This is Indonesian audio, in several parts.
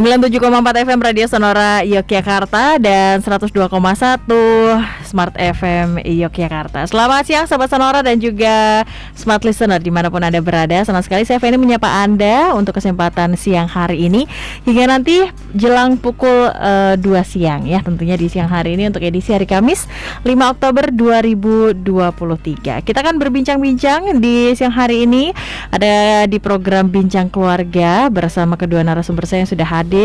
97,4 FM Radio Sonora Yogyakarta dan 102,1 Smart FM Yogyakarta. Selamat siang sahabat Sonora dan juga Smart Listener dimanapun Anda berada. Senang sekali saya Feni menyapa Anda untuk kesempatan siang hari ini hingga nanti jelang pukul 2 siang ya. Tentunya di siang hari ini untuk edisi hari Kamis 5 Oktober 2023. Kita akan berbincang-bincang di siang hari ini. Ada di program Bincang Keluarga bersama kedua narasumber saya yang sudah hadir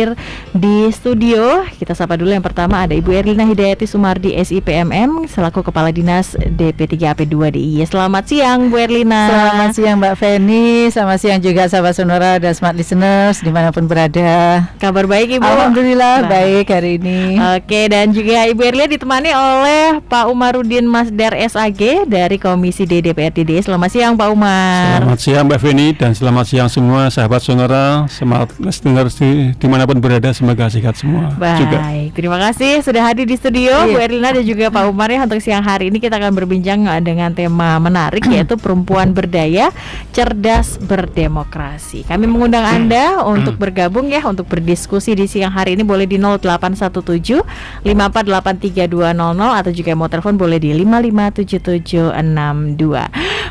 di studio. Kita sapa dulu yang pertama ada Ibu Erlina Hidayati Sumardi SIPMM selaku Kepala Dinas DP3AP2 DIY. Selamat siang Bu Erlina. Selamat siang Mbak Feni. Selamat siang juga sahabat Sonora dan Smart Listeners dimanapun berada. Kabar baik Ibu? Alhamdulillah baik hari ini. Oke, dan juga Ibu Erlina ditemani oleh Pak Umarudin Masdar SAG dari Komisi D DPRD DIY. Selamat siang Pak Umar. Selamat siang Mbak Feni dan selamat siang semua sahabat Sonora, Smart Listeners dimanapun berada, semoga sehat semua. Baik, juga. Terima kasih sudah hadir di studio Bu Erlina dan juga Pak Umar ya. Untuk siang hari ini kita akan berbincang dengan tema menarik yaitu perempuan berdaya, cerdas, berdemokrasi. Kami mengundang Anda untuk bergabung ya, untuk berdiskusi di siang hari ini boleh di 0817 5483 atau juga mau telepon boleh di 557762.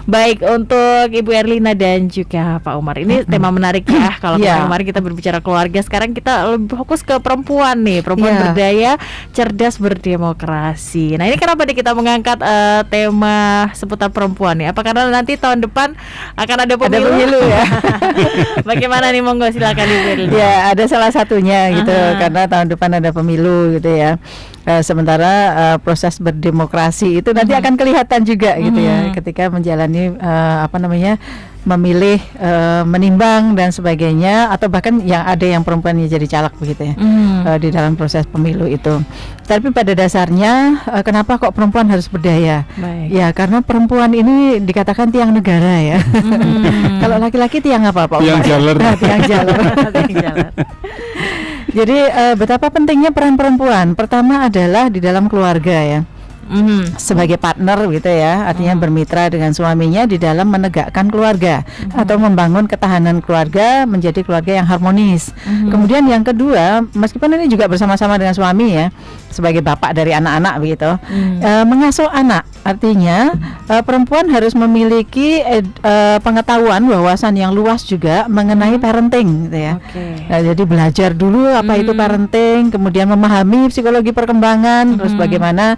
Baik, untuk Ibu Erlina dan juga Pak Umar, ini tema menarik ya. Kalau kemarin kita berbicara keluarga, sekarang kita lebih fokus ke perempuan nih, perempuan berdaya, cerdas, berdemokrasi. Nah, ini kenapa nih kita mengangkat tema seputar perempuan nih? Apa karena nanti tahun depan akan ada pemilu ya? Bagaimana nih, monggo silakan Ibu Erlina. Ya, ada salah satunya gitu, karena tahun depan ada pemilu gitu ya. Sementara proses berdemokrasi itu nanti akan kelihatan juga gitu ya, ketika menjalani memilih, menimbang dan sebagainya, atau bahkan yang ada yang perempuannya jadi caleg begitu ya, di dalam proses pemilu itu. Tapi pada dasarnya kenapa kok perempuan harus berdaya? Baik. Ya karena perempuan ini dikatakan tiang negara ya. Kalau laki-laki tiang apa Pak? Tiang jaler. Tiang jaler. Jadi betapa pentingnya peran perempuan. Pertama adalah di dalam keluarga ya. Sebagai partner gitu ya, artinya bermitra dengan suaminya di dalam menegakkan keluarga atau membangun ketahanan keluarga menjadi keluarga yang harmonis. Kemudian yang kedua, meskipun ini juga bersama-sama dengan suami ya, sebagai bapak dari anak-anak begitu, mengasuh anak, artinya perempuan harus memiliki pengetahuan, wawasan yang luas juga mengenai parenting gitu ya. Nah, jadi belajar dulu apa itu parenting, kemudian memahami psikologi perkembangan, terus bagaimana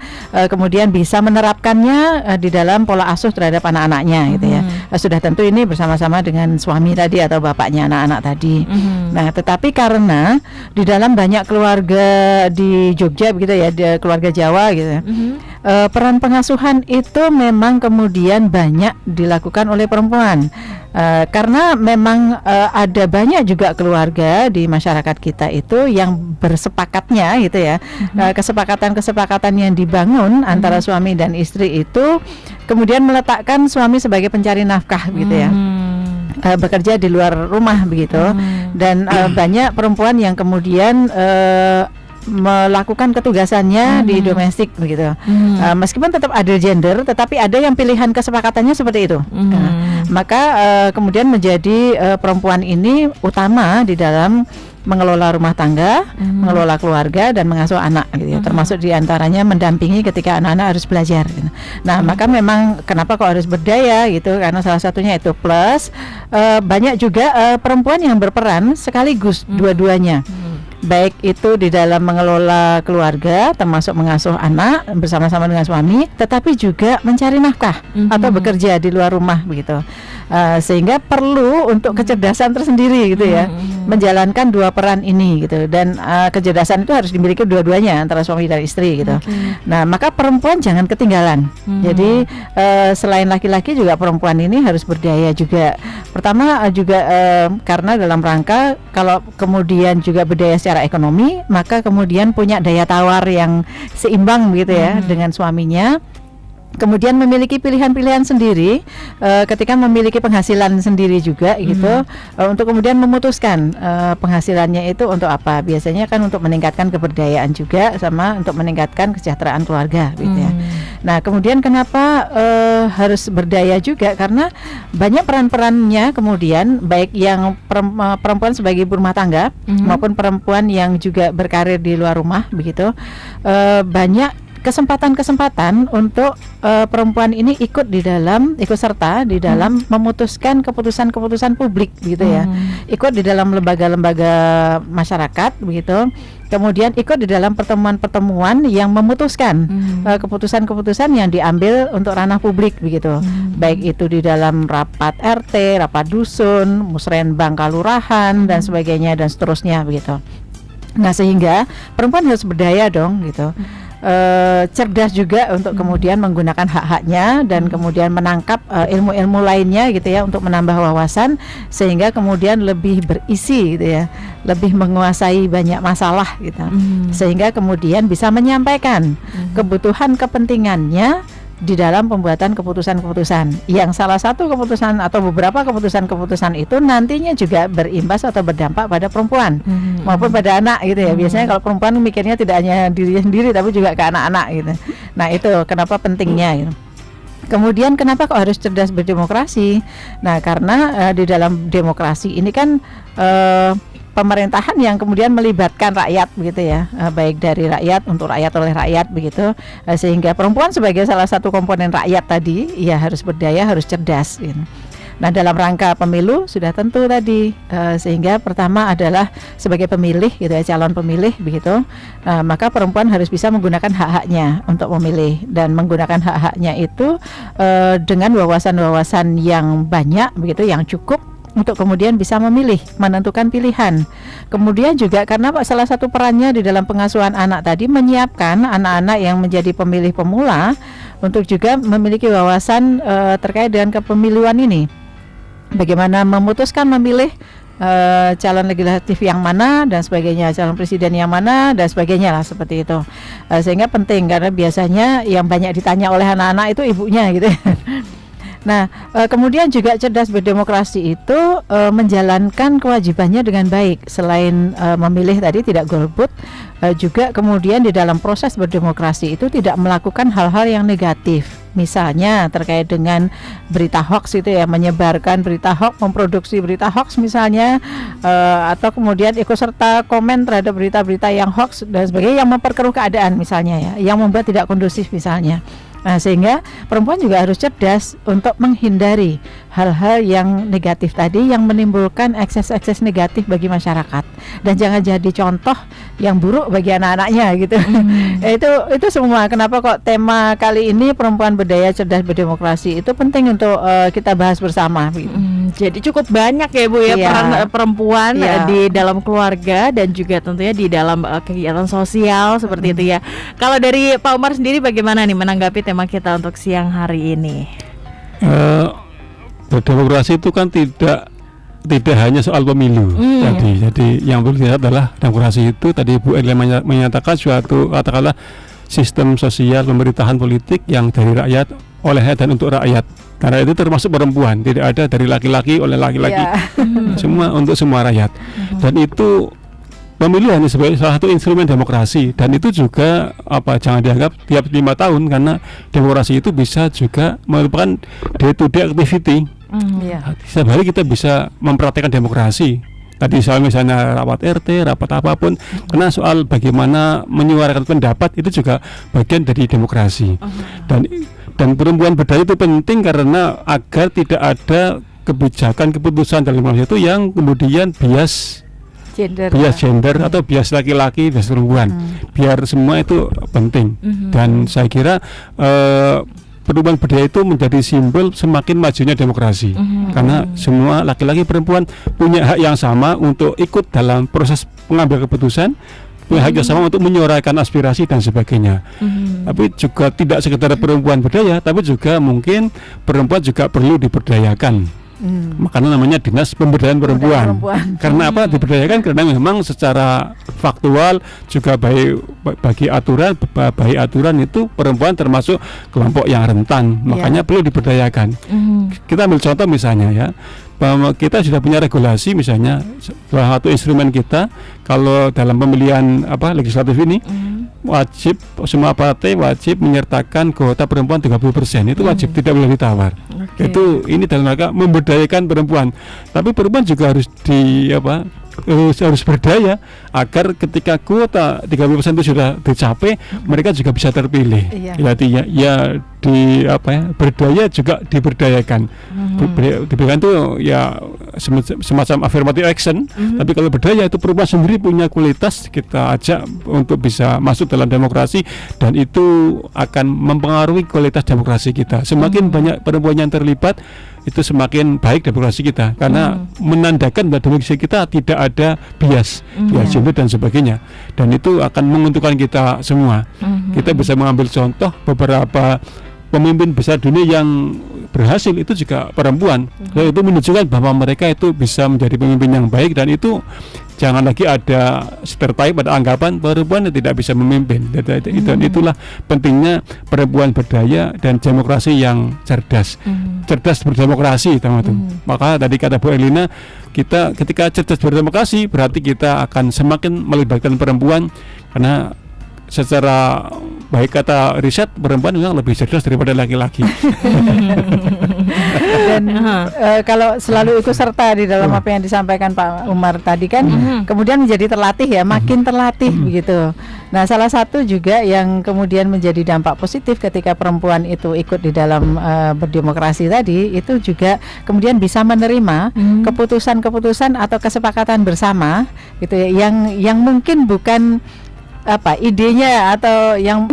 kemudian bisa menerapkannya di dalam pola asuh terhadap anak-anaknya gitu ya. Sudah tentu ini bersama-sama dengan suami tadi atau bapaknya anak-anak tadi. Nah, tetapi karena di dalam banyak keluarga di Jogja begitu ya, di keluarga Jawa gitu ya, peran pengasuhan itu memang kemudian banyak dilakukan oleh perempuan. Karena memang ada banyak juga keluarga di masyarakat kita itu yang bersepakatnya gitu ya, kesepakatan-kesepakatan yang dibangun antara suami dan istri itu kemudian meletakkan suami sebagai pencari nafkah gitu ya, bekerja di luar rumah begitu, dan banyak perempuan yang kemudian melakukan ketugasannya di domestik begitu. Meskipun tetap ada gender, tetapi ada yang pilihan kesepakatannya seperti itu. Maka kemudian menjadi perempuan ini utama di dalam mengelola rumah tangga, mengelola keluarga dan mengasuh anak gitu ya. Termasuk diantaranya mendampingi ketika anak-anak harus belajar gitu. Nah, maka memang kenapa kok harus berdaya gitu, karena salah satunya itu plus banyak juga perempuan yang berperan sekaligus dua-duanya. Baik itu di dalam mengelola keluarga, termasuk mengasuh anak bersama-sama dengan suami, tetapi juga mencari nafkah atau bekerja di luar rumah begitu. Sehingga perlu untuk kecerdasan tersendiri gitu ya, menjalankan dua peran ini gitu, dan kecerdasan itu harus dimiliki dua-duanya antara suami dan istri gitu. Nah, maka perempuan jangan ketinggalan. Jadi selain laki-laki juga perempuan ini harus berdaya juga. Pertama juga karena dalam rangka kalau kemudian juga berdaya secara ekonomi, maka kemudian punya daya tawar yang seimbang gitu ya dengan suaminya. Kemudian memiliki pilihan-pilihan sendiri ketika memiliki penghasilan sendiri juga gitu, untuk kemudian memutuskan penghasilannya itu untuk apa. Biasanya kan untuk meningkatkan keberdayaan juga sama untuk meningkatkan kesejahteraan keluarga gitu ya. Nah, kemudian kenapa harus berdaya juga, karena banyak peran-perannya kemudian, baik yang perempuan sebagai ibu rumah tangga maupun perempuan yang juga berkarir di luar rumah begitu, banyak kesempatan-kesempatan untuk perempuan ini ikut serta di dalam memutuskan keputusan-keputusan publik begitu ya, ikut di dalam lembaga-lembaga masyarakat begitu, kemudian ikut di dalam pertemuan-pertemuan yang memutuskan keputusan-keputusan yang diambil untuk ranah publik begitu, baik itu di dalam rapat RT, rapat dusun, musrenbang kalurahan dan sebagainya dan seterusnya begitu. Nah, sehingga perempuan harus berdaya dong gitu. Cerdas juga untuk kemudian menggunakan hak-haknya dan kemudian menangkap ilmu-ilmu lainnya gitu ya, untuk menambah wawasan sehingga kemudian lebih berisi gitu ya, lebih menguasai banyak masalah gitu, sehingga kemudian bisa menyampaikan kebutuhan kepentingannya di dalam pembuatan keputusan-keputusan, yang salah satu keputusan atau beberapa keputusan-keputusan itu nantinya juga berimbas atau berdampak pada perempuan maupun pada anak gitu ya. Biasanya kalau perempuan mikirnya tidak hanya dirinya sendiri tapi juga ke anak-anak gitu. Nah, itu kenapa pentingnya gitu. Kemudian kenapa kok harus cerdas berdemokrasi? Nah, karena di dalam demokrasi ini kan pemerintahan yang kemudian melibatkan rakyat begitu ya, baik dari rakyat untuk rakyat oleh rakyat begitu, sehingga perempuan sebagai salah satu komponen rakyat tadi ya harus berdaya, harus cerdas gitu. Nah, dalam rangka pemilu sudah tentu tadi, sehingga pertama adalah sebagai pemilih gitu ya, calon pemilih begitu, maka perempuan harus bisa menggunakan hak-haknya untuk memilih, dan menggunakan hak-haknya itu dengan wawasan-wawasan yang banyak begitu, yang cukup untuk kemudian bisa memilih, menentukan pilihan. Kemudian juga karena salah satu perannya di dalam pengasuhan anak tadi menyiapkan anak-anak yang menjadi pemilih pemula untuk juga memiliki wawasan terkait dengan kepemiluan ini. Bagaimana memutuskan memilih calon legislatif yang mana dan sebagainya, calon presiden yang mana dan sebagainya lah, seperti itu. Sehingga penting karena biasanya yang banyak ditanya oleh anak-anak itu ibunya gitu. Nah, kemudian juga cerdas berdemokrasi itu menjalankan kewajibannya dengan baik. Selain memilih tadi tidak golput, juga kemudian di dalam proses berdemokrasi itu tidak melakukan hal-hal yang negatif. Misalnya terkait dengan berita hoax itu ya, menyebarkan berita hoax, memproduksi berita hoax misalnya, atau kemudian ikut serta komen terhadap berita-berita yang hoax dan sebagainya, yang memperkeruh keadaan misalnya ya, yang membuat tidak kondusif misalnya. Nah, sehingga perempuan juga harus cerdas untuk menghindari hal-hal yang negatif tadi, yang menimbulkan ekses-ekses negatif bagi masyarakat, dan jangan jadi contoh yang buruk bagi anak-anaknya gitu. Itu semua kenapa kok tema kali ini perempuan berdaya cerdas berdemokrasi itu penting untuk kita bahas bersama gitu. Jadi cukup banyak ya Bu ya, peran perempuan di dalam keluarga dan juga tentunya di dalam kegiatan sosial seperti itu ya. Kalau dari Pak Umar sendiri bagaimana nih menanggapi tema kita untuk siang hari ini? Berdemokrasi itu kan tidak hanya soal pemilu tadi. Jadi yang perlu dilihat adalah demokrasi itu tadi Bu Erlia menyatakan suatu katakanlah sistem sosial pemerintahan politik yang dari rakyat, oleh rakyat dan untuk rakyat. Karena itu termasuk perempuan, tidak ada dari laki-laki oleh laki-laki, semua untuk semua rakyat. Dan itu pemilu hanya sebagai salah satu instrumen demokrasi, dan itu juga jangan dianggap tiap 5 tahun, karena demokrasi itu bisa juga merupakan day to day activity. Setiap hari kita bisa mempraktikkan demokrasi. Tadi soal misalnya rapat RT, rapat apapun, karena soal bagaimana menyuarakan pendapat itu juga bagian dari demokrasi. Dan perempuan berdaya itu penting karena agar tidak ada kebijakan keputusan dalam demokrasi itu yang kemudian bias gender atau bias laki-laki, bias perempuan. Biar semua itu penting. Dan saya kira perempuan berdaya itu menjadi simbol semakin majunya demokrasi. Karena semua laki-laki perempuan punya hak yang sama untuk ikut dalam proses pengambil keputusan, punya hak yang sama untuk menyuarakan aspirasi dan sebagainya. Tapi juga tidak sekedar perempuan berdaya, tapi juga mungkin perempuan juga perlu diberdayakan. Makanya namanya dinas pemberdayaan perempuan. Karena apa diberdayakan? Karena memang secara faktual juga bagi aturan itu perempuan termasuk kelompok yang rentan. Makanya perlu diberdayakan. Kita ambil contoh misalnya ya, bahwa kita sudah punya regulasi misalnya, salah satu instrumen kita kalau dalam pemilihan legislatif ini wajib, semua partai wajib menyertakan kuota perempuan 30%. Itu wajib, tidak boleh ditawar. Itu ini dalam rangka memberdayakan perempuan. Tapi perempuan juga harus harus berdaya agar ketika kuota 30% itu sudah dicapai, mereka juga bisa terpilih. Artinya berdaya juga diberdayakan. Diberikan itu ya semacam affirmative action. Tapi kalau berdaya itu perempuan sendiri punya kualitas, kita ajak untuk bisa masuk dalam demokrasi, dan itu akan mempengaruhi kualitas demokrasi kita. Semakin banyak perempuan yang terlibat, itu semakin baik demokrasi kita, karena menandakan bahwa demokrasi kita tidak ada bias gender dan sebagainya, dan itu akan menguntungkan kita semua. Kita bisa mengambil contoh beberapa pemimpin besar dunia yang berhasil itu juga perempuan. Itu menunjukkan bahwa mereka itu bisa menjadi pemimpin yang baik, dan itu jangan lagi ada stereotip, ada anggapan perempuan tidak bisa memimpin. Dan itulah pentingnya perempuan berdaya dan demokrasi yang cerdas. Cerdas berdemokrasi, teman-teman. Maka tadi kata Bu Erlina, kita ketika cerdas berdemokrasi berarti kita akan semakin melibatkan perempuan, karena secara baik kata riset perempuan memang lebih cerdas daripada laki-laki. Dan kalau selalu ikut serta di dalam apa yang disampaikan Pak Umar tadi kan, kemudian menjadi terlatih ya, makin terlatih begitu. Nah, salah satu juga yang kemudian menjadi dampak positif ketika perempuan itu ikut di dalam berdemokrasi tadi, itu juga kemudian bisa menerima keputusan-keputusan atau kesepakatan bersama gitu ya, yang mungkin bukan idenya atau yang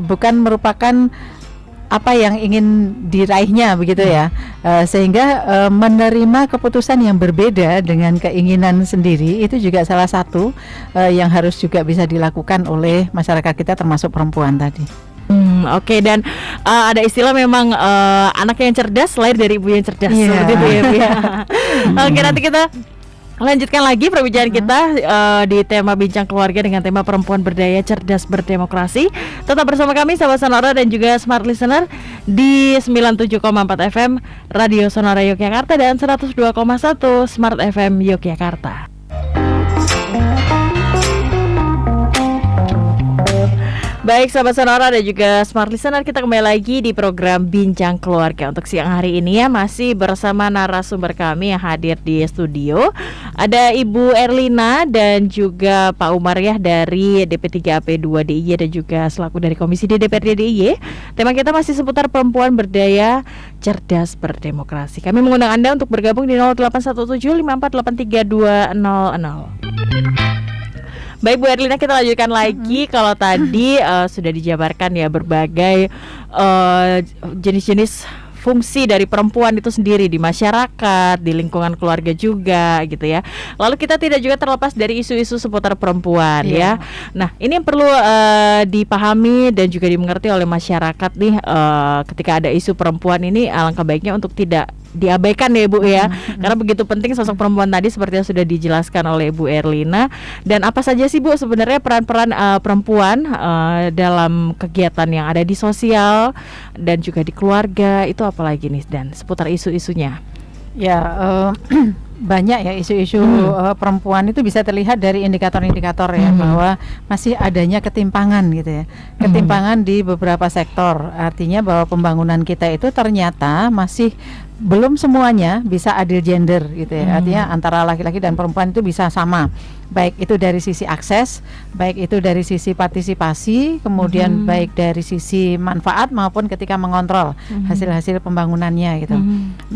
bukan merupakan apa yang ingin diraihnya begitu ya, sehingga menerima keputusan yang berbeda dengan keinginan sendiri itu juga salah satu yang harus juga bisa dilakukan oleh masyarakat kita, termasuk perempuan tadi. Oke, dan ada istilah memang anak yang cerdas lahir dari ibu yang cerdas, seperti itu ya, Bu ya. Oke, nanti kita lanjutkan lagi perbincangan kita di tema Bincang Keluarga dengan tema Perempuan Berdaya Cerdas Berdemokrasi. Tetap bersama kami sahabat Sonora dan juga Smart Listener di 97,4 FM Radio Sonora Yogyakarta dan 102,1 Smart FM Yogyakarta. Baik sahabat Sonora dan juga Smart Listener, kita kembali lagi di program Bincang Keluarga. Untuk siang hari ini ya, masih bersama narasumber kami yang hadir di studio. Ada Ibu Erlina dan juga Pak Umar ya, dari DP3AP2 DIY dan juga selaku dari Komisi D DPRD DIY. Tema kita masih seputar perempuan berdaya cerdas berdemokrasi. Kami mengundang Anda untuk bergabung di 081754832000. Baik Bu Erlina, kita lanjutkan lagi. Kalau tadi sudah dijabarkan ya berbagai jenis-jenis fungsi dari perempuan itu sendiri di masyarakat, di lingkungan keluarga juga gitu ya. Lalu kita tidak juga terlepas dari isu-isu seputar perempuan ya. Nah, ini yang perlu dipahami dan juga dimengerti oleh masyarakat nih, ketika ada isu perempuan ini alangkah baiknya untuk tidak diabaikan ya Bu ya, karena begitu penting sosok perempuan tadi seperti yang sudah dijelaskan oleh Bu Erlina. Dan apa saja sih Bu sebenarnya peran-peran perempuan dalam kegiatan yang ada di sosial dan juga di keluarga, itu apalagi nih, dan seputar isu-isunya? Ya, banyak ya isu-isu perempuan itu bisa terlihat dari indikator-indikator ya, bahwa masih adanya ketimpangan gitu ya, ketimpangan di beberapa sektor. Artinya bahwa pembangunan kita itu ternyata masih belum semuanya bisa adil gender gitu ya. Artinya antara laki-laki dan perempuan itu bisa sama, baik itu dari sisi akses, baik itu dari sisi partisipasi, kemudian baik dari sisi manfaat maupun ketika mengontrol hasil-hasil pembangunannya gitu.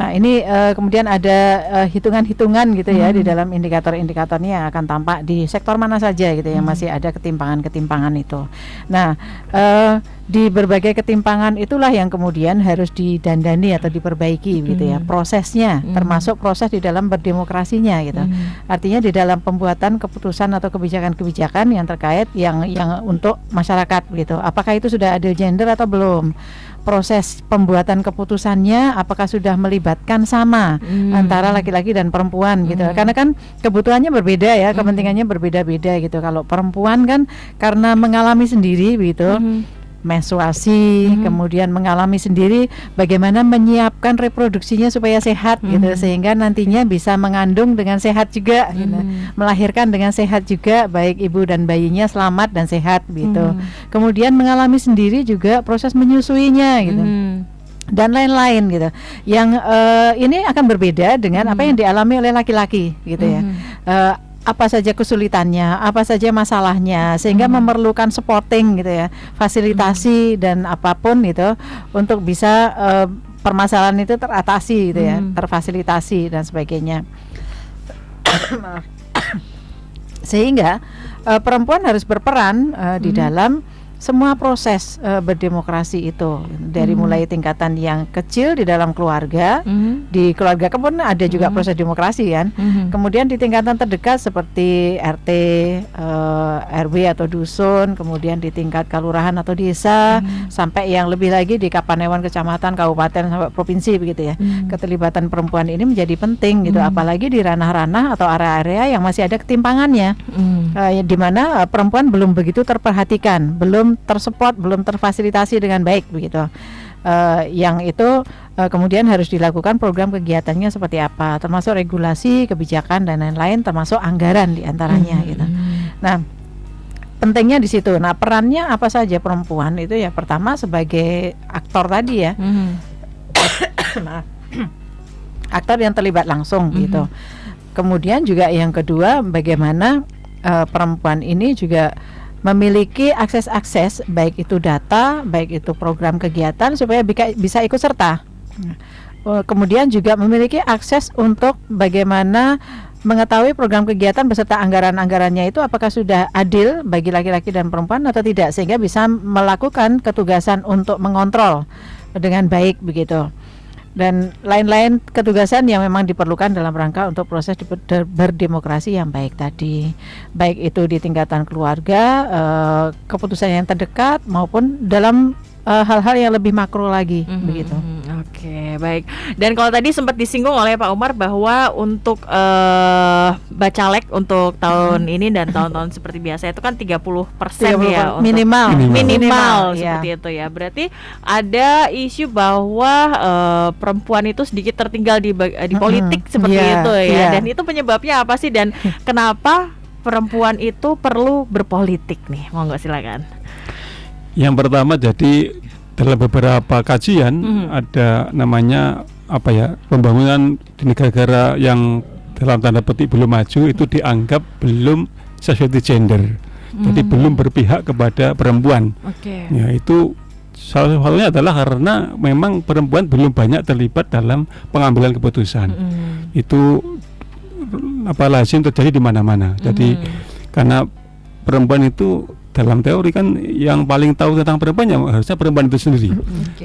Nah, ini kemudian ada hitungan-hitungan gitu ya di dalam indikator-indikatornya yang akan tampak di sektor mana saja gitu yang masih ada ketimpangan-ketimpangan itu. Nah, di berbagai ketimpangan itulah yang kemudian harus didandani atau diperbaiki gitu ya, prosesnya, termasuk proses di dalam berdemokrasinya gitu. Artinya di dalam pembuatan keputusan atau kebijakan-kebijakan yang terkait yang untuk masyarakat gitu. Apakah itu sudah adil gender atau belum? Proses pembuatan keputusannya apakah sudah melibatkan sama antara laki-laki dan perempuan gitu. Karena kan kebutuhannya berbeda ya, kepentingannya berbeda-beda gitu. Kalau perempuan kan karena mengalami sendiri gitu, menstruasi, kemudian mengalami sendiri bagaimana menyiapkan reproduksinya supaya sehat gitu, sehingga nantinya bisa mengandung dengan sehat juga gitu. Melahirkan dengan sehat juga, baik ibu dan bayinya selamat dan sehat gitu. Kemudian mengalami sendiri juga proses menyusuinya gitu. Dan lain-lain gitu. Yang ini akan berbeda dengan apa yang dialami oleh laki-laki gitu ya. Apa saja kesulitannya, apa saja masalahnya, sehingga memerlukan supporting gitu ya, fasilitasi dan apapun gitu untuk bisa permasalahan itu teratasi gitu ya, terfasilitasi dan sebagainya. Sehingga perempuan harus berperan di dalam semua proses berdemokrasi itu, dari mulai tingkatan yang kecil di dalam keluarga, di keluarga pun ada juga proses demokrasi kan. Kemudian di tingkatan terdekat seperti RT, RW atau dusun, kemudian di tingkat kelurahan atau desa, sampai yang lebih lagi di Kapanewon, kecamatan, kabupaten sampai provinsi begitu ya. Keterlibatan perempuan ini menjadi penting gitu, apalagi di ranah-ranah atau area-area yang masih ada ketimpangannya, di mana perempuan belum begitu terperhatikan, belum tersupport, belum terfasilitasi dengan baik begitu. Yang itu kemudian harus dilakukan program kegiatannya seperti apa, termasuk regulasi, kebijakan dan lain-lain, termasuk anggaran diantaranya gitu. Nah, pentingnya di situ. Nah, perannya apa saja perempuan itu ya, pertama sebagai aktor tadi ya, aktor yang terlibat langsung gitu. Kemudian juga yang kedua, bagaimana perempuan ini juga memiliki akses baik itu data, baik itu program kegiatan supaya bisa ikut serta. Kemudian juga memiliki akses untuk bagaimana mengetahui program kegiatan beserta anggaran-anggarannya itu apakah sudah adil bagi laki-laki dan perempuan atau tidak, sehingga bisa melakukan ketugasan untuk mengontrol dengan baik begitu. Dan lain-lain ketugasan yang memang diperlukan dalam rangka untuk proses berdemokrasi yang baik tadi, baik itu di tingkatan keluarga, keputusan yang terdekat, maupun dalam hal-hal yang lebih makro lagi begitu. Oke, baik. Dan kalau tadi sempat disinggung oleh Pak Umar bahwa untuk bacalek untuk tahun ini dan tahun-tahun seperti biasa itu kan 30% ya minimal seperti itu ya. Berarti ada isu bahwa perempuan itu sedikit tertinggal di politik seperti itu ya. Dan itu penyebabnya apa sih, dan kenapa perempuan itu perlu berpolitik nih? Monggo silakan. Yang pertama, jadi dalam beberapa kajian ada namanya apa ya, pembangunan di negara-negara yang dalam tanda petik belum maju itu dianggap belum sesuai gender, jadi belum berpihak kepada perempuan. Ya, itu salah satunya adalah karena memang perempuan belum banyak terlibat dalam pengambilan keputusan. Itu lazim terjadi di mana-mana. Jadi karena perempuan itu dalam teori kan yang paling tahu tentang perempuan yang harusnya perempuan itu sendiri.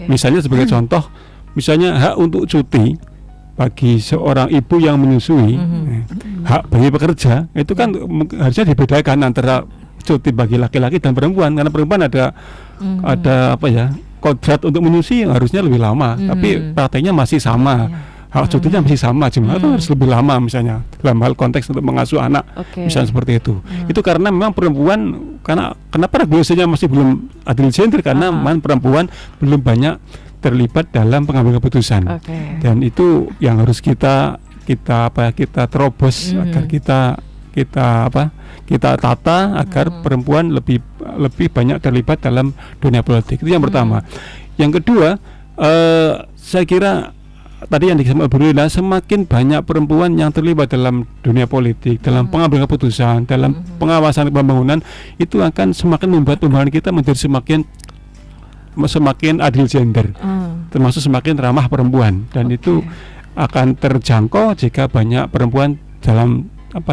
Misalnya sebagai contoh, misalnya hak untuk cuti bagi seorang ibu yang menyusui, hak bagi pekerja itu kan harusnya dibedakan antara cuti bagi laki-laki dan perempuan, karena perempuan ada apa ya, kodrat untuk menyusui yang harusnya lebih lama, tapi prakteknya masih sama. Hak cutinya masih sama, cuma harus lebih lama misalnya dalam hal konteks untuk mengasuh anak, misalnya seperti itu. Itu karena memang perempuan, kenapa regulasinya masih belum adil gender, karena memang perempuan belum banyak terlibat dalam pengambilan keputusan. Dan itu yang harus kita terobos agar kita tata agar perempuan lebih banyak terlibat dalam dunia politik. Itu yang pertama. Yang kedua, saya kira tadi yang disampaikan Bu Lina, semakin banyak perempuan yang terlibat dalam dunia politik, dalam pengambilan keputusan, dalam pengawasan pembangunan, itu akan semakin membuat pembangunan kita menjadi semakin adil gender, termasuk semakin ramah perempuan, dan itu akan terjangkau jika banyak perempuan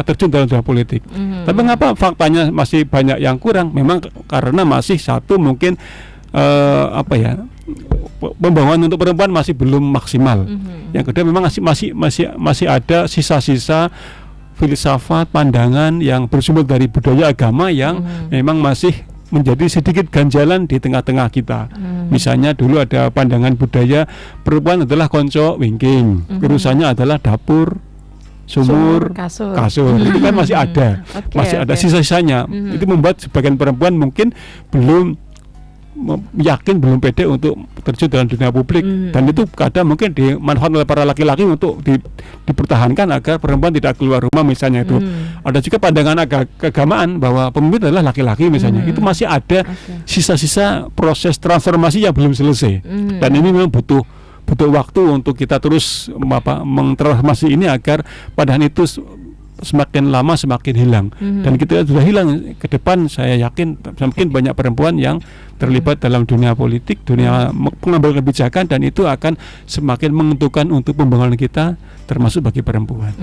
terjun dalam dunia politik. Tapi mengapa faktanya masih banyak yang kurang? Memang karena masih satu mungkin pembangunan untuk perempuan masih belum maksimal. Yang kedua, memang masih ada sisa-sisa filsafat, pandangan yang bersumber dari budaya agama yang memang masih menjadi sedikit ganjalan di tengah-tengah kita. Misalnya dulu ada pandangan budaya perempuan adalah konco wingking, urusannya adalah dapur, sumur, kasur. Itu kan masih ada, masih ada sisa-sisanya. Itu membuat sebagian perempuan mungkin belum yakin belum pede untuk terjun dalam dunia publik, dan itu kadang mungkin dimanfaatkan oleh para laki-laki untuk dipertahankan agar perempuan tidak keluar rumah misalnya itu. Ada juga pandangan keagamaan bahwa pemimpin adalah laki-laki misalnya. Itu masih ada sisa-sisa proses transformasi yang belum selesai, dan ini memang butuh waktu untuk kita terus mengtransformasi ini agar pandangan itu semakin lama semakin hilang, dan kita sudah hilang ke depan. Saya yakin semakin banyak perempuan yang terlibat dalam dunia politik, dunia pengambilan kebijakan, dan itu akan semakin menentukan untuk pembangunan kita, termasuk bagi perempuan.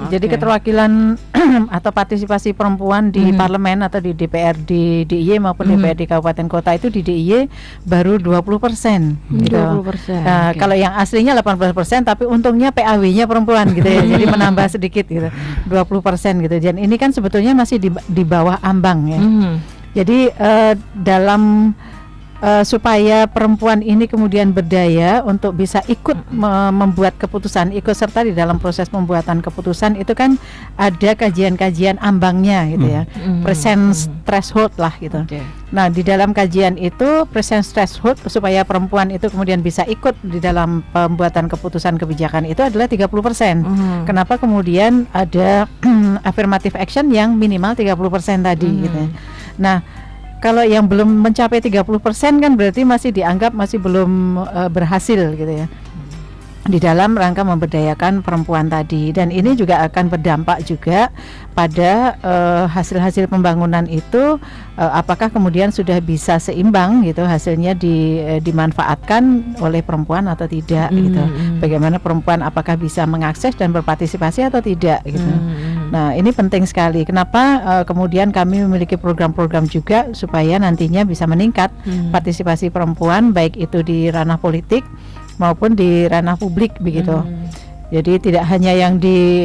Jadi keterwakilan atau partisipasi perempuan di parlemen atau di DPR di DIY maupun DPR di kabupaten kota itu di DIY baru 20%. Gitu. 20%. Kalau yang aslinya 18%, tapi untungnya PAW-nya perempuan gitu ya. Jadi menambah sedikit gitu. 20% gitu. Dan ini kan sebetulnya masih di bawah ambang ya. Jadi dalam supaya perempuan ini kemudian berdaya untuk bisa ikut membuat keputusan, ikut serta di dalam proses pembuatan keputusan, itu kan ada kajian-kajian ambangnya gitu ya, presence threshold lah gitu. Nah, di dalam kajian itu presence threshold supaya perempuan itu kemudian bisa ikut di dalam pembuatan keputusan kebijakan itu adalah 30%. Kenapa kemudian ada affirmative action yang minimal 30% tadi gitu ya. Nah, kalau yang belum mencapai 30% kan berarti masih dianggap masih belum berhasil gitu ya, di dalam rangka memberdayakan perempuan tadi. Dan ini juga akan berdampak juga pada hasil-hasil pembangunan itu, apakah kemudian sudah bisa seimbang gitu hasilnya dimanfaatkan oleh perempuan atau tidak gitu. Bagaimana perempuan apakah bisa mengakses dan berpartisipasi atau tidak gitu. Nah, ini penting sekali. Kenapa kemudian kami memiliki program-program juga supaya nantinya bisa meningkat partisipasi perempuan, baik itu di ranah politik maupun di ranah publik begitu. Jadi tidak hanya yang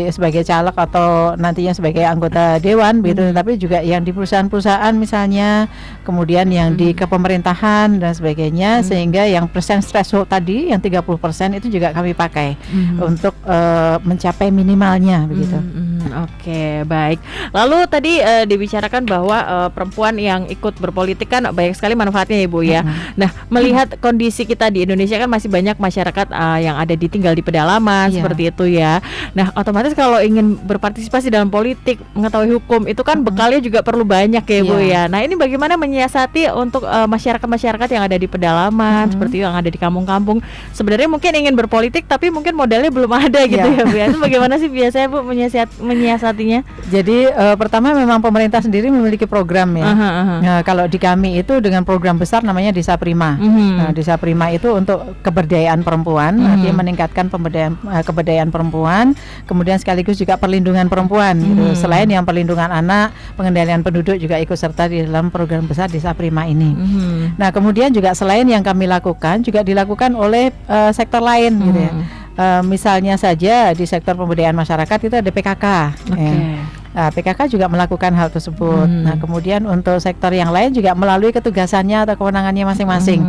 sebagai caleg atau nantinya sebagai anggota dewan begitu, tapi juga yang di perusahaan-perusahaan misalnya, kemudian yang di kepemerintahan dan sebagainya, sehingga yang presence threshold tadi yang 30% itu juga kami pakai untuk mencapai minimalnya begitu. Oke, baik. Lalu tadi dibicarakan bahwa perempuan yang ikut berpolitik kan banyak sekali manfaatnya, Ibu ya. Nah, melihat kondisi kita di Indonesia kan masih banyak masyarakat yang ada tinggal di pedalaman seperti itu ya. Nah, otomatis kalau ingin berpartisipasi dalam politik, mengetahui hukum itu kan bekalnya juga perlu banyak ya, Bu ya. Nah, ini bagaimana menyiasati untuk masyarakat-masyarakat yang ada di pedalaman seperti yang ada di kampung-kampung, sebenarnya mungkin ingin berpolitik tapi mungkin modalnya belum ada gitu ya, Bu ya. Itu bagaimana sih biasanya, Bu, menyiasatinya? Jadi pertama memang pemerintah sendiri memiliki program ya. Nah, kalau di kami itu dengan program besar namanya Desa Prima. Nah, Desa Prima itu untuk keberdayaan perempuan, artinya meningkatkan keberdayaan perempuan, kemudian sekaligus juga perlindungan perempuan gitu. Selain yang perlindungan anak, pengendalian penduduk juga ikut serta di dalam program besar Desa Prima ini. Nah, kemudian juga selain yang kami lakukan, juga dilakukan oleh sektor lain gitu ya. Misalnya saja di sektor pemberdayaan masyarakat itu ada PKK. Nah, PKK juga melakukan hal tersebut. Nah, kemudian untuk sektor yang lain juga melalui ketugasannya atau kewenangannya masing-masing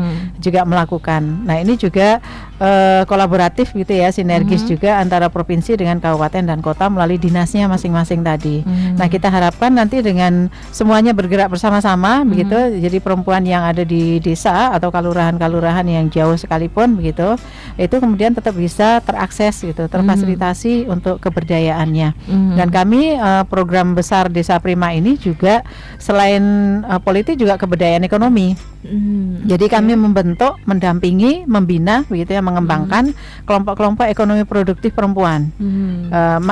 juga melakukan. Nah, ini juga kolaboratif gitu ya, sinergis juga antara provinsi dengan kabupaten dan kota melalui dinasnya masing-masing tadi. Nah, kita harapkan nanti dengan semuanya bergerak bersama-sama begitu, jadi perempuan yang ada di desa atau kalurahan-kalurahan yang jauh sekalipun begitu, itu kemudian tetap bisa terakses gitu, terfasilitasi untuk keberdayaannya. Dan kami program besar Desa Prima ini juga selain politik juga keberdayaan ekonomi. Jadi kami membentuk, mendampingi, membina begitu ya, mengembangkan kelompok-kelompok ekonomi produktif perempuan.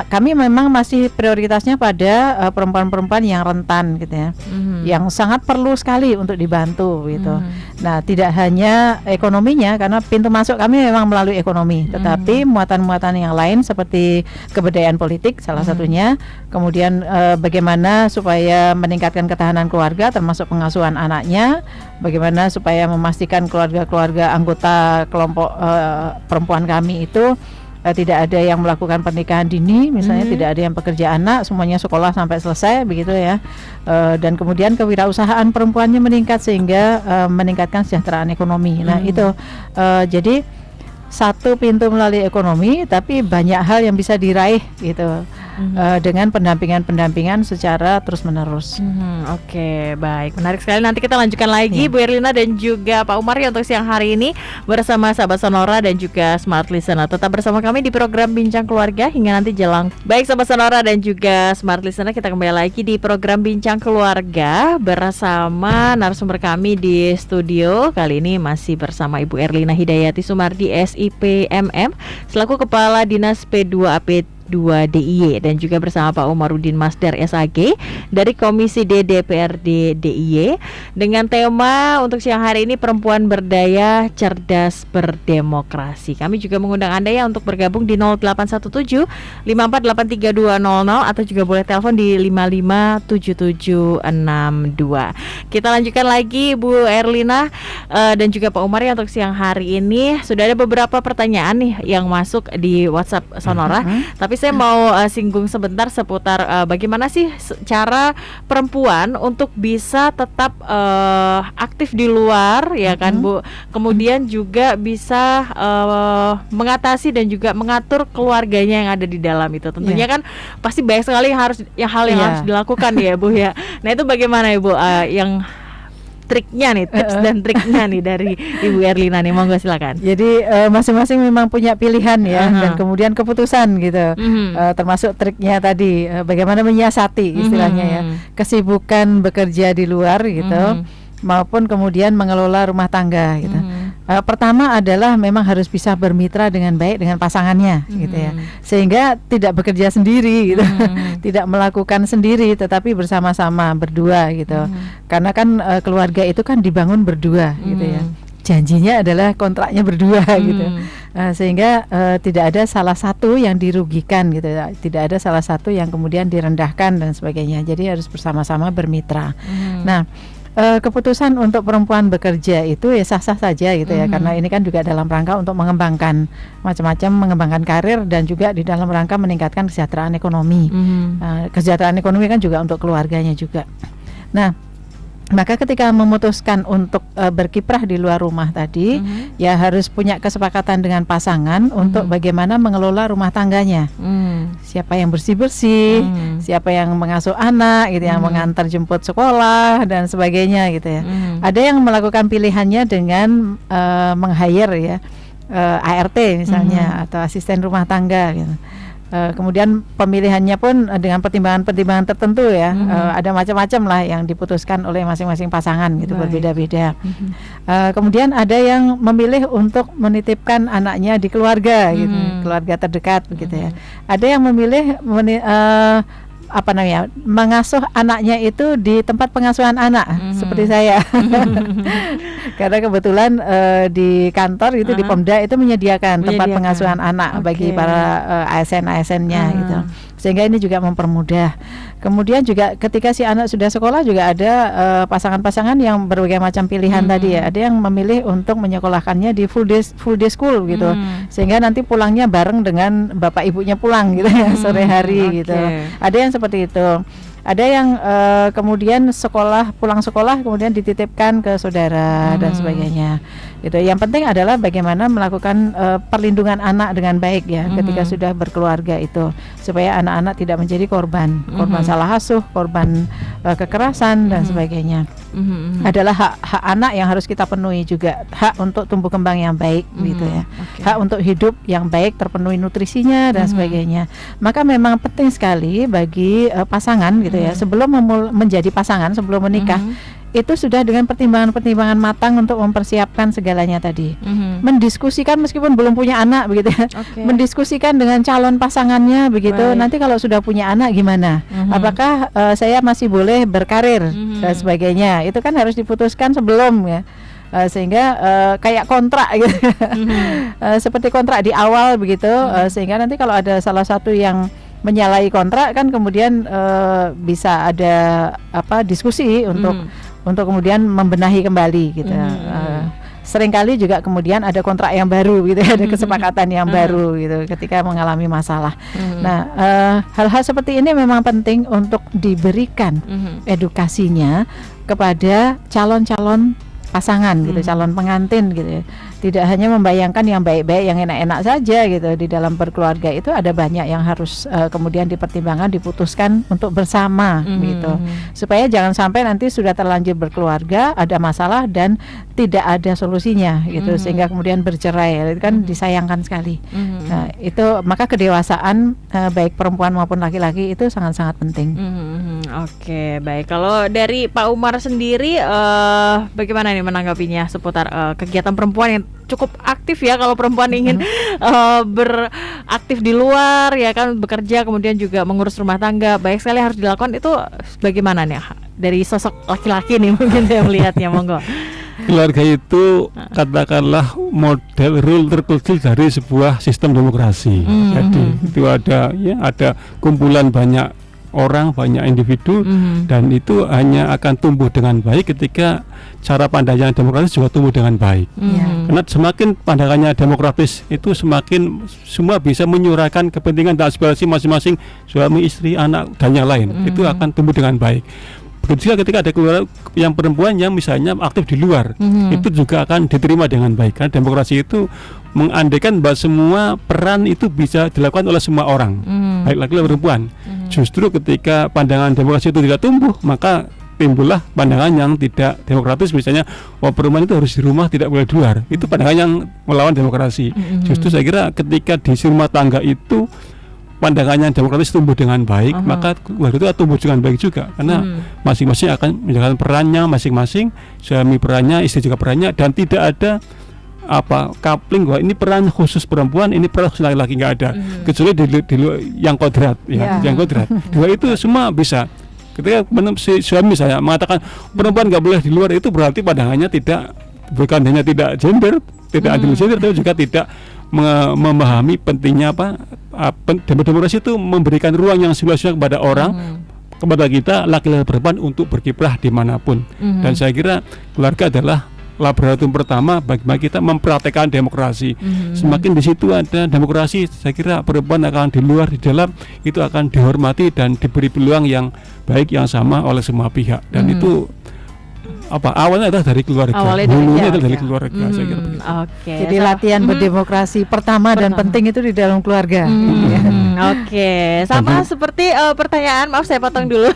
Kami memang masih prioritasnya pada perempuan-perempuan yang rentan gitu ya, yang sangat perlu sekali untuk dibantu gitu. Nah, tidak hanya ekonominya, karena pintu masuk kami memang melalui ekonomi, tetapi muatan-muatan yang lain seperti keberdayaan politik salah satunya, kemudian bagaimana supaya meningkatkan ketahanan keluarga termasuk pengasuhan anaknya, bagaimana supaya memastikan keluarga-keluarga anggota kelompok perempuan kami itu tidak ada yang melakukan pernikahan dini misalnya, tidak ada yang pekerja anak, semuanya sekolah sampai selesai begitu ya. Dan kemudian kewirausahaan perempuannya meningkat sehingga meningkatkan kesejahteraan ekonomi. Nah, itu jadi satu pintu melalui ekonomi, tapi banyak hal yang bisa diraih gitu. Dengan pendampingan secara terus-menerus. Oke, baik, menarik sekali. Nanti kita lanjutkan lagi, Bu Erlina dan juga Pak Umar ya untuk siang hari ini bersama sahabat Sonora dan juga Smart Listener. Tetap bersama kami di program Bincang Keluarga hingga nanti jelang. Baik sahabat Sonora dan juga Smart Listener, kita kembali lagi di program Bincang Keluarga bersama narasumber kami di studio. Kali ini masih bersama Ibu Erlina Hidayati Sumardi SIP MM selaku Kepala Dinas P2AP 2 DIY dan juga bersama Pak Umarudin Masdar SAG dari Komisi D DPRD DIY dengan tema untuk siang hari ini Perempuan Berdaya Cerdas Berdemokrasi. Kami juga mengundang Anda ya untuk bergabung di 0817 5483 200 atau juga boleh telepon di 557762. Kita lanjutkan lagi Bu Erlina dan juga Pak Umar ya untuk siang hari ini. Sudah ada beberapa pertanyaan nih yang masuk di WhatsApp Sonora, tapi saya mau singgung sebentar seputar bagaimana sih cara perempuan untuk bisa tetap aktif di luar ya kan Bu. Kemudian juga bisa mengatasi dan juga mengatur keluarganya yang ada di dalam itu. Tentunya kan pasti banyak sekali hal yang harus dilakukan ya Bu ya. Nah itu bagaimana ya Bu yang triknya nih, tips dan triknya nih dari Ibu Erlina nih, monggo silakan. Jadi masing-masing memang punya pilihan ya, dan kemudian keputusan gitu, termasuk triknya tadi bagaimana menyiasati istilahnya ya, kesibukan bekerja di luar gitu, maupun kemudian mengelola rumah tangga gitu. Pertama adalah memang harus bisa bermitra dengan baik dengan pasangannya gitu ya, sehingga tidak bekerja sendiri gitu, tidak melakukan sendiri tetapi bersama-sama berdua gitu, karena kan keluarga itu kan dibangun berdua gitu ya, janjinya adalah kontraknya berdua gitu, sehingga tidak ada salah satu yang dirugikan gitu ya, tidak ada salah satu yang kemudian direndahkan dan sebagainya, jadi harus bersama-sama bermitra. Nah keputusan untuk perempuan bekerja itu ya sah-sah saja gitu ya, karena ini kan juga dalam rangka untuk mengembangkan macam-macam, mengembangkan karir dan juga di dalam rangka meningkatkan kesejahteraan ekonomi. Kesejahteraan ekonomi kan juga untuk keluarganya juga. Nah, maka ketika memutuskan untuk berkiprah di luar rumah tadi, ya harus punya kesepakatan dengan pasangan untuk bagaimana mengelola rumah tangganya. Siapa yang bersih-bersih, siapa yang mengasuh anak gitu, yang mengantar jemput sekolah dan sebagainya gitu ya. Ada yang melakukan pilihannya dengan meng-hire ya ART misalnya atau asisten rumah tangga gitu. Kemudian pemilihannya pun dengan pertimbangan-pertimbangan tertentu ya, ada macam-macam lah yang diputuskan oleh masing-masing pasangan gitu, berbeda-beda. Kemudian ada yang memilih untuk menitipkan anaknya di keluarga gitu, keluarga terdekat begitu ya. Ada yang memilih mengasuh anaknya itu di tempat pengasuhan anak seperti saya. Karena kebetulan di kantor itu di Pemda itu menyediakan tempat pengasuhan anak bagi para ASN-ASN-nya gitu. Sehingga ini juga mempermudah. Kemudian juga ketika si anak sudah sekolah juga ada pasangan-pasangan yang berbagai macam pilihan tadi ya. Ada yang memilih untuk menyekolahkannya di full day school gitu. Sehingga nanti pulangnya bareng dengan bapak ibunya pulang gitu ya, sore hari gitu. Ada yang seperti itu. Ada yang kemudian pulang sekolah kemudian dititipkan ke saudara dan sebagainya. Gitu. Yang penting adalah bagaimana melakukan perlindungan anak dengan baik ya ketika sudah berkeluarga itu, supaya anak-anak tidak menjadi korban salah asuh, korban kekerasan dan sebagainya. Adalah hak anak yang harus kita penuhi juga, hak untuk tumbuh kembang yang baik gitu ya, hak untuk hidup yang baik, terpenuhi nutrisinya dan sebagainya. Maka memang penting sekali bagi pasangan gitu ya, sebelum menjadi pasangan, sebelum menikah, itu sudah dengan pertimbangan-pertimbangan matang untuk mempersiapkan segalanya tadi. Mendiskusikan meskipun belum punya anak begitu ya. Mendiskusikan dengan calon pasangannya begitu. Nanti kalau sudah punya anak gimana? Apakah saya masih boleh berkarir dan sebagainya? Itu kan harus diputuskan sebelum ya. Sehingga kayak kontrak gitu. Seperti kontrak di awal begitu, sehingga nanti kalau ada salah satu yang menyalahi kontrak kan kemudian bisa ada diskusi untuk kemudian membenahi kembali gitu. Seringkali juga kemudian ada kontrak yang baru gitu, ada kesepakatan yang baru gitu ketika mengalami masalah. Nah, hal-hal seperti ini memang penting untuk diberikan edukasinya kepada calon-calon pasangan gitu, calon pengantin gitu ya. Tidak hanya membayangkan yang baik-baik, yang enak-enak saja gitu. Di dalam berkeluarga itu ada banyak yang harus kemudian dipertimbangkan, diputuskan untuk bersama gitu. Supaya jangan sampai nanti sudah terlanjur berkeluarga ada masalah dan tidak ada solusinya gitu, sehingga kemudian bercerai. Itu kan disayangkan sekali. Nah, itu maka kedewasaan baik perempuan maupun laki-laki itu sangat-sangat penting. Oke, baik. Kalau dari Pak Umar sendiri bagaimana nih menanggapinya seputar kegiatan perempuan yang cukup aktif ya, kalau perempuan ingin beraktif di luar ya kan, bekerja kemudian juga mengurus rumah tangga, banyak sekali harus dilakukan, itu bagaimana nih dari sosok laki-laki nih mungkin saya melihatnya, monggo. Keluarga itu katakanlah model rule terkecil dari sebuah sistem demokrasi. Jadi itu ada kumpulan banyak orang, banyak individu, dan itu hanya akan tumbuh dengan baik ketika cara pandangnya demokratis juga tumbuh dengan baik. Karena semakin pandangannya demokratis itu semakin semua bisa menyuarakan kepentingan dan aspirasi masing-masing suami, istri, anak dan yang lain. Itu akan tumbuh dengan baik. Begitu juga ketika ada keluarga yang perempuan yang misalnya aktif di luar, itu juga akan diterima dengan baik. Karena demokrasi itu mengandaikan bahwa semua peran itu bisa dilakukan oleh semua orang, baik laki-laki maupun perempuan. Justru ketika pandangan demokrasi itu tidak tumbuh, maka timbullah pandangan yang tidak demokratis, misalnya perempuan itu harus di rumah, tidak boleh di luar. Itu pandangan yang melawan demokrasi. Justru saya kira ketika di rumah tangga itu pandangannya demokratis tumbuh dengan baik, maka keluarga itu tumbuh dengan baik juga, karena masing-masing akan menjalankan perannya masing-masing, suami perannya, istri juga perannya, dan tidak ada coupling bahwa ini peran khusus perempuan, ini peran khusus laki-laki, nggak ada. Kecuali di yang kodrat yang kodrat. Dua itu semua bisa. Ketika si suami saya mengatakan perempuan nggak boleh di luar, itu berarti pandangannya bukan hanya tidak gender, tidak adil gender, tapi juga tidak memahami pentingnya demokrasi itu memberikan ruang yang seluas-luasnya kepada orang, kepada kita laki-laki perempuan untuk berkiprah dimanapun. Dan saya kira keluarga adalah laboratorium pertama bagi kita mempraktekkan demokrasi. Semakin di situ ada demokrasi, saya kira perempuan akan di luar, di dalam itu akan dihormati dan diberi peluang yang baik, yang sama oleh semua pihak. Dan itu awalnya adalah dari keluarga, hulunya adalah dari keluarga. Saya kira begitu. Jadi latihan berdemokrasi pertama dan penting itu di dalam keluarga. Sama seperti pertanyaan, maaf saya potong dulu.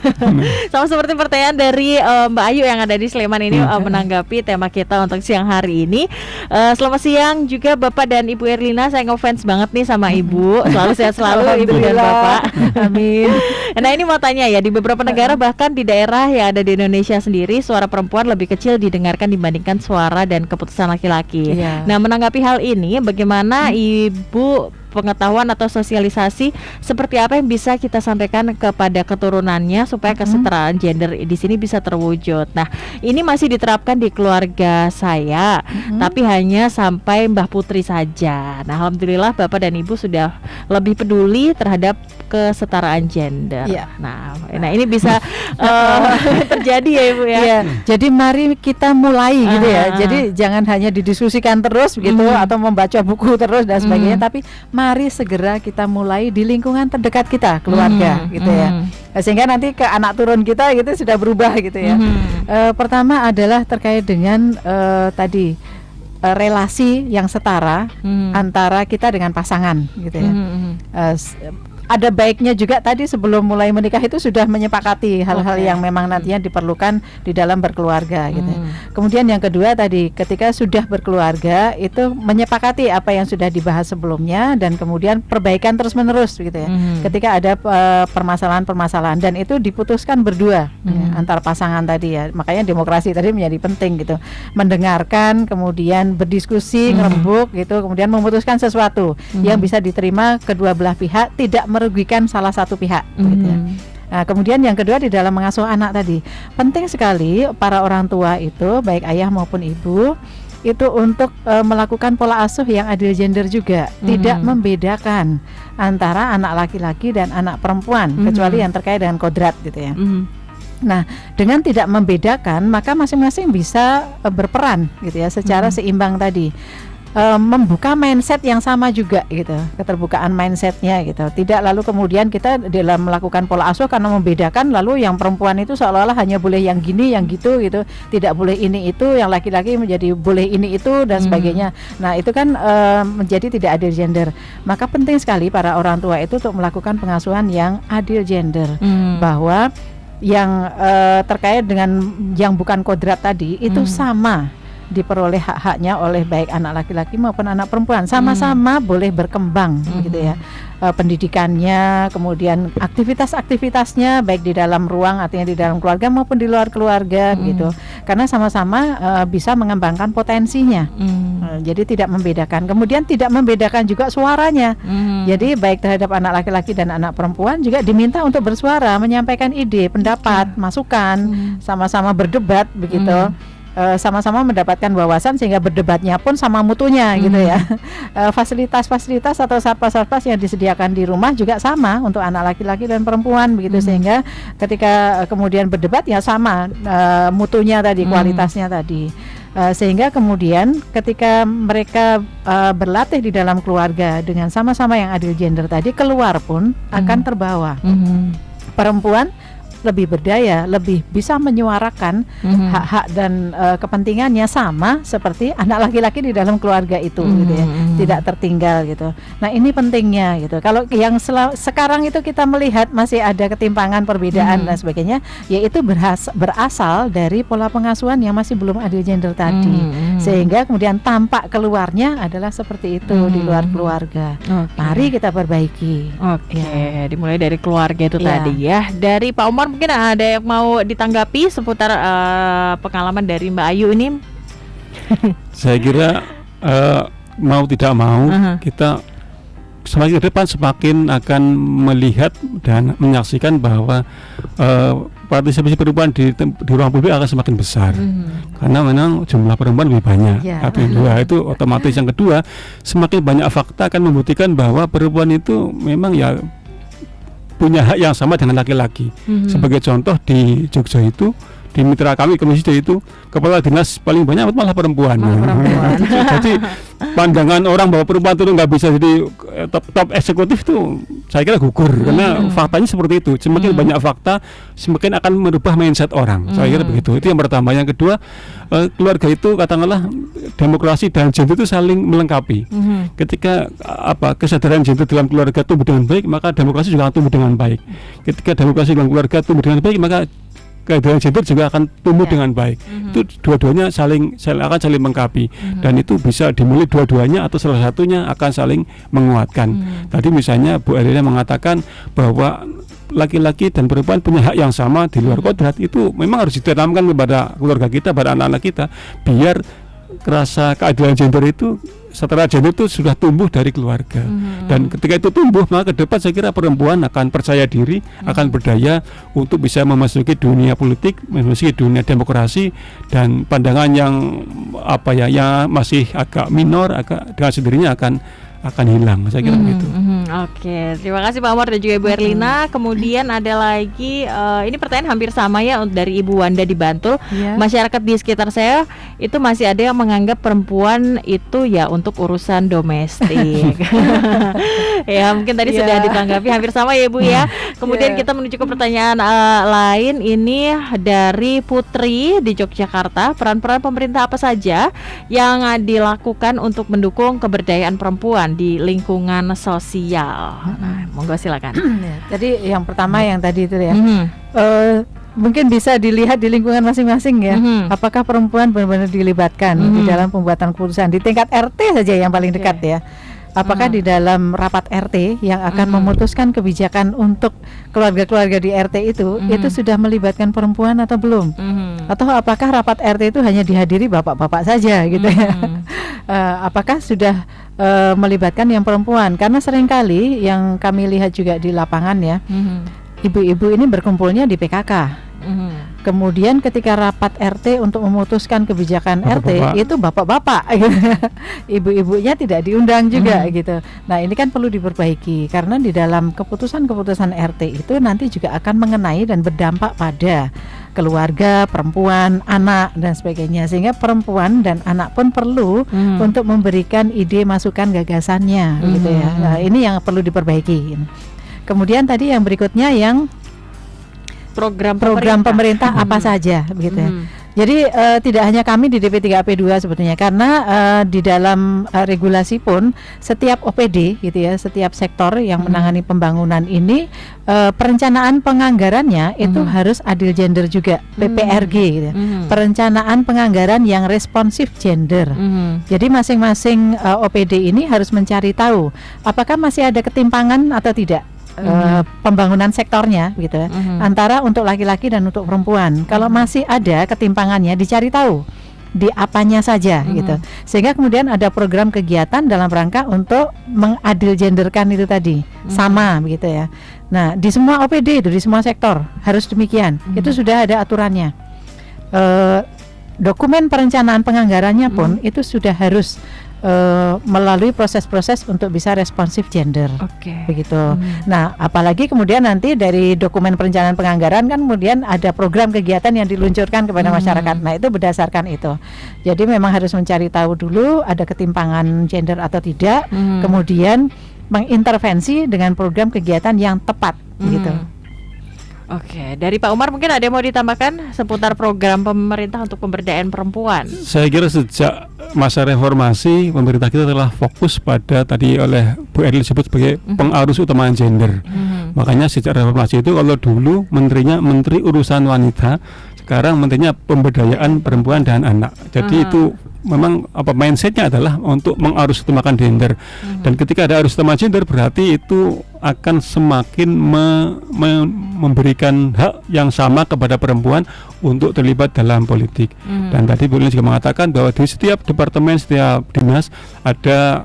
Sama seperti pertanyaan dari Mbak Ayu yang ada di Sleman ini, menanggapi tema kita untuk siang hari ini. Selamat siang juga Bapak dan Ibu Erlina, saya ngefans banget nih sama Ibu. Selalu sehat selalu Ibu dan Bapak. Amin. Nah, ini mau tanya ya, di beberapa negara bahkan di daerah yang ada di Indonesia sendiri, suara perempuan lebih kecil didengarkan dibandingkan suara dan keputusan laki-laki. Nah, menanggapi hal ini, bagaimana Ibu pengetahuan atau sosialisasi seperti apa yang bisa kita sampaikan kepada keturunannya supaya kesetaraan gender di sini bisa terwujud. Nah, ini masih diterapkan di keluarga saya, tapi hanya sampai Mbah Putri saja. Nah, alhamdulillah Bapak dan Ibu sudah lebih peduli terhadap kesetaraan gender. Nah, ini bisa terjadi ya Ibu ya. Jadi mari kita mulai gitu ya. Jadi jangan hanya didiskusikan terus begitu atau membaca buku terus dan sebagainya, tapi mari segera kita mulai di lingkungan terdekat kita, keluarga gitu ya. Sehingga nanti ke anak turun kita gitu sudah berubah gitu ya. Pertama adalah terkait dengan tadi relasi yang setara antara kita dengan pasangan gitu ya. Ada baiknya juga tadi sebelum mulai menikah itu sudah menyepakati hal-hal yang memang nantinya diperlukan di dalam berkeluarga gitu. Kemudian yang kedua tadi ketika sudah berkeluarga itu menyepakati apa yang sudah dibahas sebelumnya dan kemudian perbaikan terus-menerus gitu ya. Ketika ada permasalahan-permasalahan dan itu diputuskan berdua antar pasangan tadi ya. Makanya demokrasi tadi menjadi penting gitu. Mendengarkan, kemudian berdiskusi, ngerembuk gitu, kemudian memutuskan sesuatu yang bisa diterima kedua belah pihak, tidak merugikan salah satu pihak gitu ya. Nah, kemudian yang kedua di dalam mengasuh anak tadi penting sekali para orang tua itu baik ayah maupun ibu itu untuk melakukan pola asuh yang adil gender juga, tidak membedakan antara anak laki-laki dan anak perempuan kecuali yang terkait dengan kodrat gitu ya. Nah, dengan tidak membedakan maka masing-masing bisa berperan gitu ya secara seimbang tadi. membuka mindset yang sama juga gitu, keterbukaan mindsetnya gitu. Tidak lalu kemudian kita dalam melakukan pola asuh karena membedakan, lalu yang perempuan itu seolah-olah hanya boleh yang gini, yang gitu, tidak boleh ini itu, yang laki-laki menjadi boleh ini itu dan sebagainya. Nah itu kan menjadi tidak adil gender. Maka penting sekali para orang tua itu untuk melakukan pengasuhan yang adil gender, bahwa yang terkait dengan yang bukan kodrat tadi itu sama diperoleh hak-haknya oleh baik anak laki-laki maupun anak perempuan, sama-sama boleh berkembang gitu ya, pendidikannya, kemudian aktivitas-aktivitasnya baik di dalam ruang, artinya di dalam keluarga maupun di luar keluarga gitu, karena sama-sama bisa mengembangkan potensinya. Jadi tidak membedakan, kemudian tidak membedakan juga suaranya. Jadi baik terhadap anak laki-laki dan anak perempuan juga diminta untuk bersuara, menyampaikan ide, pendapat, masukan, sama-sama berdebat begitu. Sama-sama mendapatkan wawasan sehingga berdebatnya pun sama mutunya gitu ya. Fasilitas-fasilitas atau satpas-satpas yang disediakan di rumah juga sama untuk anak laki-laki dan perempuan begitu, sehingga ketika kemudian berdebat ya sama mutunya tadi, kualitasnya tadi. Sehingga kemudian ketika mereka berlatih di dalam keluarga dengan sama-sama yang adil gender tadi, keluar pun akan terbawa. Perempuan lebih berdaya, lebih bisa menyuarakan hak-hak dan kepentingannya sama seperti anak laki-laki di dalam keluarga itu gitu ya, tidak tertinggal gitu. Nah ini pentingnya gitu. Kalau yang sekarang itu kita melihat masih ada ketimpangan, perbedaan dan sebagainya, yaitu berasal dari pola pengasuhan yang masih belum adil gender tadi, sehingga kemudian tampak keluarnya adalah seperti itu di luar keluarga. Mari kita perbaiki. Dimulai dari keluarga itu tadi ya. Dari Pak Umar mungkin ada yang mau ditanggapi seputar pengalaman dari Mbak Ayu ini? Saya kira mau tidak mau kita semakin ke depan semakin akan melihat dan menyaksikan bahwa partisipasi perempuan di ruang publik akan semakin besar, karena memang jumlah perempuan lebih banyak. Satu dua itu otomatis. Yang kedua, semakin banyak fakta akan membuktikan bahwa perempuan itu memang ya punya hak yang sama dengan laki-laki. Sebagai contoh di Jogja itu, di mitra kami Komisi D itu kepala dinas paling banyak malah perempuan. Jadi pandangan orang bahwa perempuan itu nggak bisa jadi top eksekutif itu saya kira gugur, karena faktanya seperti itu. Semakin banyak fakta, semakin akan merubah mindset orang. Saya kira begitu. Itu yang pertama. Yang kedua, keluarga itu katakanlah demokrasi dan gender itu saling melengkapi. Ketika kesadaran gender dalam keluarga tumbuh dengan baik, maka demokrasi juga akan tumbuh dengan baik. Ketika demokrasi dalam keluarga tumbuh dengan baik, maka keadilan gender juga akan tumbuh dengan baik. Itu dua-duanya akan saling melengkapi, dan itu bisa dimulai dua-duanya atau salah satunya akan saling menguatkan. Tadi misalnya Bu Erina mengatakan bahwa laki-laki dan perempuan punya hak yang sama di luar kodrat, itu memang harus ditanamkan kepada keluarga kita, pada anak-anak kita, biar rasa keadilan gender itu, setara gender itu sudah tumbuh dari keluarga. Dan ketika itu tumbuh, maka ke depan saya kira perempuan akan percaya diri, akan berdaya untuk bisa memasuki dunia politik, memasuki dunia demokrasi, dan pandangan yang yang masih agak minor, agak dengan sendirinya akan hilang. Saya kira begitu. Oke, terima kasih Pak Umar dan juga Ibu Erlina. Kemudian ada lagi, ini pertanyaan hampir sama ya dari Ibu Wanda di Bantul. Masyarakat di sekitar saya itu masih ada yang menganggap perempuan itu ya untuk urusan domestik. Ya mungkin tadi sudah ditanggapi hampir sama ya Ibu ya. Kemudian kita menuju ke pertanyaan lain, ini dari Putri di Yogyakarta. Peran-peran pemerintah apa saja yang dilakukan untuk mendukung keberdayaan perempuan di lingkungan sosial? Monggo silakan. Jadi yang pertama yang tadi itu ya, mungkin bisa dilihat di lingkungan masing-masing ya. Apakah perempuan benar-benar dilibatkan di dalam pembuatan keputusan di tingkat RT saja yang paling dekat ya. Apakah di dalam rapat RT yang akan memutuskan kebijakan untuk keluarga-keluarga di RT itu sudah melibatkan perempuan atau belum? Atau apakah rapat RT itu hanya dihadiri bapak-bapak saja gitu ya? Apakah sudah melibatkan yang perempuan? Karena seringkali yang kami lihat juga di lapangan ya, ibu-ibu ini berkumpulnya di PKK. Kemudian ketika rapat RT untuk memutuskan kebijakan RT itu bapak-bapak gitu. Ibu-ibunya tidak diundang juga gitu. Nah ini kan perlu diperbaiki, karena di dalam keputusan-keputusan RT itu nanti juga akan mengenai dan berdampak pada keluarga, perempuan, anak dan sebagainya. Sehingga perempuan dan anak pun perlu untuk memberikan ide, masukan, gagasannya gitu ya. Nah, ini yang perlu diperbaiki. Kemudian tadi yang berikutnya yang program pemerintah apa saja begitu ya. Jadi tidak hanya kami di DP3AP2 sebetulnya, karena di dalam regulasi pun setiap OPD gitu ya, setiap sektor yang menangani pembangunan ini perencanaan penganggarannya itu harus adil gender juga, PPRG gitu ya. Perencanaan penganggaran yang responsif gender. Jadi masing-masing OPD ini harus mencari tahu apakah masih ada ketimpangan atau tidak. Pembangunan sektornya gitu ya, antara untuk laki-laki dan untuk perempuan. Kalau masih ada ketimpangannya, dicari tahu di apanya saja gitu, sehingga kemudian ada program kegiatan dalam rangka untuk mengadil genderkan itu tadi sama begitu ya. Nah di semua OPD itu, di semua sektor harus demikian. Itu sudah ada aturannya. Dokumen perencanaan penganggarannya pun itu sudah harus melalui proses-proses untuk bisa responsif gender, begitu. Nah, apalagi kemudian nanti dari dokumen perencanaan penganggaran kan kemudian ada program kegiatan yang diluncurkan kepada masyarakat. Nah, itu berdasarkan itu. Jadi memang harus mencari tahu dulu ada ketimpangan gender atau tidak, kemudian mengintervensi dengan program kegiatan yang tepat, gitu. Oke, dari Pak Umar mungkin ada yang mau ditambahkan seputar program pemerintah untuk pemberdayaan perempuan? Saya kira sejak masa reformasi pemerintah kita telah fokus pada tadi oleh Bu Eril disebut sebagai pengarus utama gender. Makanya sejak reformasi itu kalau dulu menterinya Menteri Urusan Wanita, sekarang menterinya Pemberdayaan Perempuan dan Anak. Jadi itu memang mindsetnya adalah untuk mengarus utamakan gender. Dan ketika ada arus utama gender berarti itu akan semakin memberikan hak yang sama kepada perempuan untuk terlibat dalam politik. Dan tadi Bu Lili juga mengatakan bahwa di setiap departemen, setiap dinas ada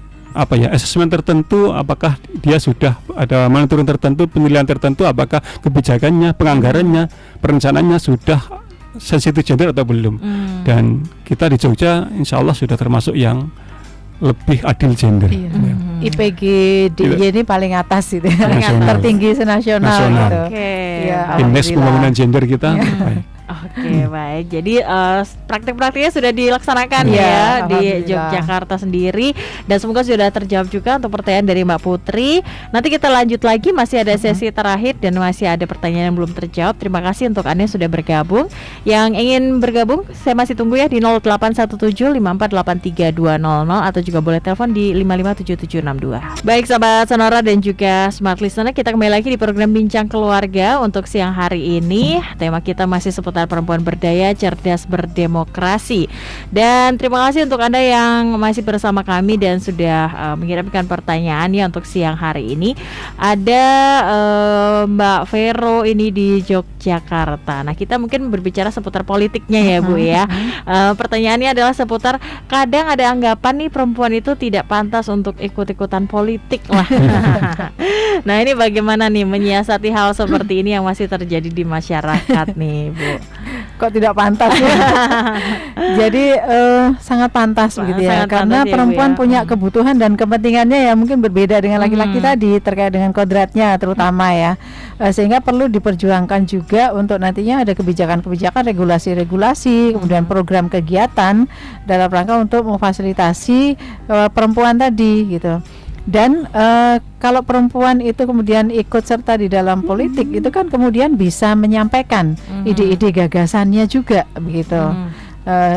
asesmen tertentu, apakah dia sudah ada monitoring tertentu, penilaian tertentu, apakah kebijakannya, penganggarannya, perencanaannya sudah sensitif gender atau belum. Dan kita di Jogja insya Allah sudah termasuk yang lebih adil gender. IPG DIY ini paling atas itu, tertinggi senasional gitu. Indeks pembangunan gender kita baik. Oke, baik. Jadi praktik-praktiknya sudah dilaksanakan ya di Yogyakarta sendiri, dan semoga sudah terjawab juga untuk pertanyaan dari Mbak Putri. Nanti kita lanjut lagi, masih ada sesi terakhir dan masih ada pertanyaan yang belum terjawab. Terima kasih untuk Anda yang sudah bergabung. Yang ingin bergabung, saya masih tunggu ya di 081754832000 atau juga boleh telepon di 557762. Baik sahabat Sonora dan juga Smart Listener, kita kembali lagi di program Bincang Keluarga untuk siang hari ini. Tema kita masih seputar perempuan berdaya, cerdas, berdemokrasi. Dan terima kasih untuk Anda yang masih bersama kami dan sudah mengirimkan pertanyaannya untuk siang hari ini. Ada Mbak Vero ini di Yogyakarta. Nah, kita mungkin berbicara seputar politiknya ya Bu ya. Pertanyaannya adalah seputar kadang ada anggapan nih perempuan itu tidak pantas untuk ikut-ikutan politik lah. Nah, ini bagaimana nih menyiasati hal seperti ini yang masih terjadi di masyarakat nih Bu? Kok tidak pantas ya? Jadi sangat pantas begitu ya, karena perempuan punya kebutuhan dan kepentingannya yang mungkin berbeda dengan laki-laki tadi terkait dengan kodratnya terutama ya, sehingga perlu diperjuangkan juga untuk nantinya ada kebijakan-kebijakan, regulasi-regulasi, kemudian program kegiatan dalam rangka untuk memfasilitasi perempuan tadi gitu. Dan kalau perempuan itu kemudian ikut serta di dalam politik, itu kan kemudian bisa menyampaikan ide-ide gagasannya juga begitu.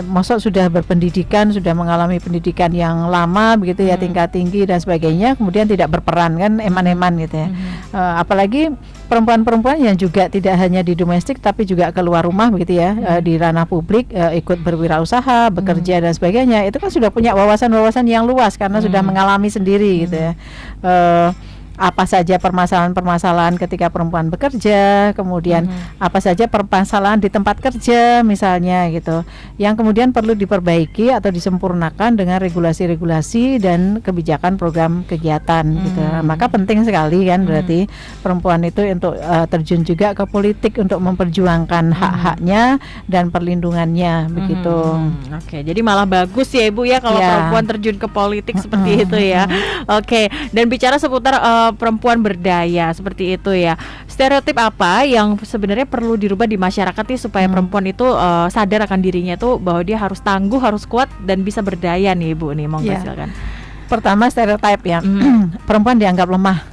Maksud sudah berpendidikan, sudah mengalami pendidikan yang lama begitu ya, tingkat tinggi dan sebagainya, kemudian tidak berperan kan, eman-eman gitu ya. Apalagi perempuan-perempuan yang juga tidak hanya di domestik tapi juga keluar rumah begitu ya, di ranah publik, ikut berwirausaha, bekerja dan sebagainya, itu kan sudah punya wawasan-wawasan yang luas karena sudah mengalami sendiri gitu ya. Apa saja permasalahan-permasalahan ketika perempuan bekerja, kemudian apa saja permasalahan di tempat kerja misalnya gitu, yang kemudian perlu diperbaiki atau disempurnakan dengan regulasi-regulasi dan kebijakan program kegiatan gitu. Maka penting sekali kan berarti perempuan itu untuk terjun juga ke politik untuk memperjuangkan hak-haknya dan perlindungannya begitu. Oke, jadi malah bagus ya Ibu ya kalau perempuan terjun ke politik seperti itu ya. Oke, dan bicara seputar perempuan berdaya seperti itu ya. Stereotip apa yang sebenarnya perlu dirubah di masyarakat nih supaya perempuan itu sadar akan dirinya itu bahwa dia harus tangguh, harus kuat dan bisa berdaya nih Ibu nih, monggo silakan. Pertama stereotip ya, perempuan dianggap lemah,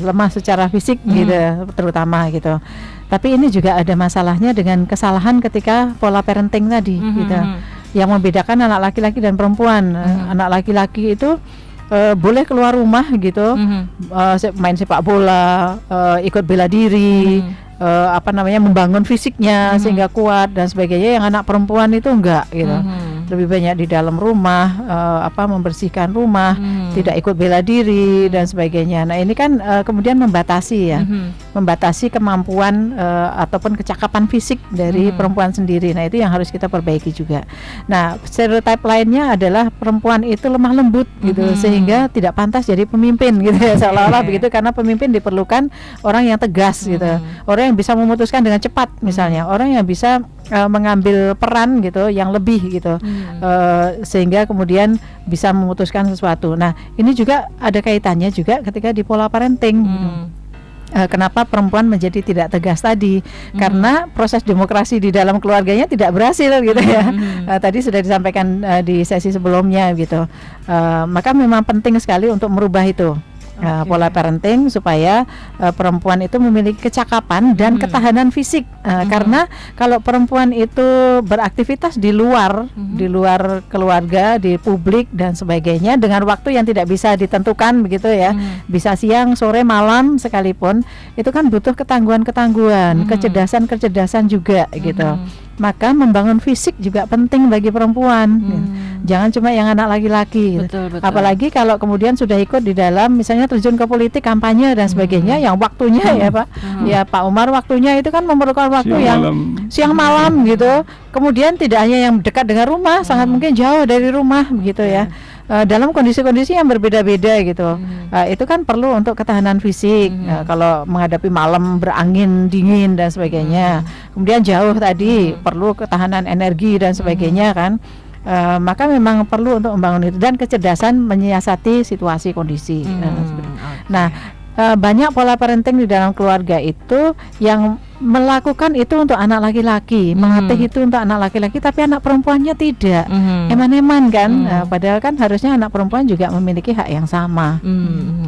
lemah secara fisik gitu, terutama gitu. Tapi ini juga ada masalahnya dengan kesalahan ketika pola parenting tadi, gitu, yang membedakan anak laki-laki dan perempuan. Anak laki-laki itu boleh keluar rumah gitu, main sepak bola, ikut bela diri, membangun fisiknya sehingga kuat dan sebagainya. Yang anak perempuan itu enggak gitu. Lebih banyak di dalam rumah, membersihkan rumah, tidak ikut bela diri dan sebagainya. Nah ini kan kemudian membatasi ya, membatasi kemampuan ataupun kecakapan fisik dari perempuan sendiri. Nah itu yang harus kita perbaiki juga. Nah stereotip lainnya adalah perempuan itu lemah lembut gitu, sehingga tidak pantas jadi pemimpin gitu ya, seolah-olah begitu, karena pemimpin diperlukan orang yang tegas gitu, orang yang bisa memutuskan dengan cepat misalnya, orang yang bisa mengambil peran gitu yang lebih gitu, sehingga kemudian bisa memutuskan sesuatu. Nah ini juga ada kaitannya juga ketika di pola parenting. Kenapa perempuan menjadi tidak tegas tadi? Karena proses demokrasi di dalam keluarganya tidak berhasil gitu ya. Tadi sudah disampaikan di sesi sebelumnya gitu. Maka memang penting sekali untuk merubah itu. Pola parenting supaya perempuan itu memiliki kecakapan dan ketahanan fisik, karena kalau perempuan itu beraktivitas di luar keluarga, di publik dan sebagainya dengan waktu yang tidak bisa ditentukan begitu ya, bisa siang, sore, malam sekalipun, itu kan butuh ketangguhan, kecerdasan juga gitu. Maka membangun fisik juga penting bagi perempuan. Jangan cuma yang anak laki-laki. Betul. Apalagi kalau kemudian sudah ikut di dalam misalnya terjun ke politik, kampanye dan sebagainya, yang waktunya ya Pak, ya Pak Umar, waktunya itu kan memerlukan waktu siang malam gitu. Kemudian tidak hanya yang dekat dengan rumah, sangat mungkin jauh dari rumah begitu ya. Dalam kondisi-kondisi yang berbeda-beda gitu, itu kan perlu untuk ketahanan fisik. Kalau menghadapi malam berangin dingin dan sebagainya, kemudian jauh tadi perlu ketahanan energi dan sebagainya kan. Maka memang perlu untuk membangun itu dan kecerdasan menyiasati situasi kondisi. Nah, banyak pola parenting di dalam keluarga itu yang melakukan itu untuk anak laki-laki, melatih itu untuk anak laki-laki, tapi anak perempuannya tidak, eman-eman kan. Padahal kan harusnya anak perempuan juga memiliki hak yang sama.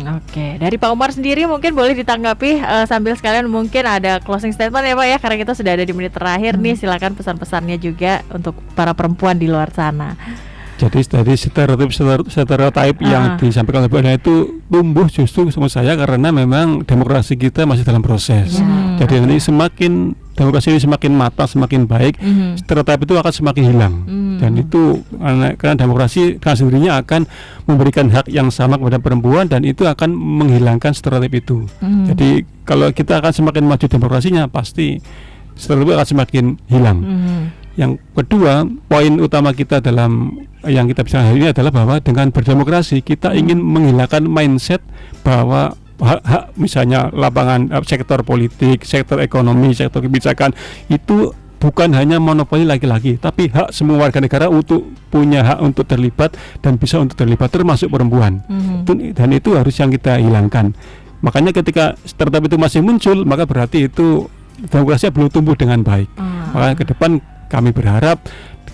Oke, dari Pak Umar sendiri mungkin boleh ditanggapi sambil sekalian mungkin ada closing statement ya Pak ya, karena kita sudah ada di menit terakhir nih. Silakan pesan-pesannya juga untuk para perempuan di luar sana. Jadi dari stereotip yang disampaikan oleh Bu Ena itu tumbuh justru sama saya karena memang demokrasi kita masih dalam proses. Jadi nanti semakin demokrasi ini semakin matang, semakin baik, stereotip itu akan semakin hilang. Dan itu karena demokrasi kan sendirinya akan memberikan hak yang sama kepada perempuan dan itu akan menghilangkan stereotip itu. Jadi kalau kita akan semakin maju demokrasinya, pasti stereotip akan semakin hilang. Yang kedua, poin utama kita dalam yang kita bicara hari ini adalah bahwa dengan berdemokrasi kita ingin menghilangkan mindset bahwa hak misalnya lapangan sektor politik, sektor ekonomi, sektor kebijakan itu bukan hanya monopoli laki-laki, tapi hak semua warga negara untuk punya hak untuk terlibat dan bisa untuk terlibat, termasuk perempuan. Dan itu harus yang kita hilangkan. Makanya ketika stereotip itu masih muncul, maka berarti itu demokrasi belum tumbuh dengan baik. Maka ke depan kami berharap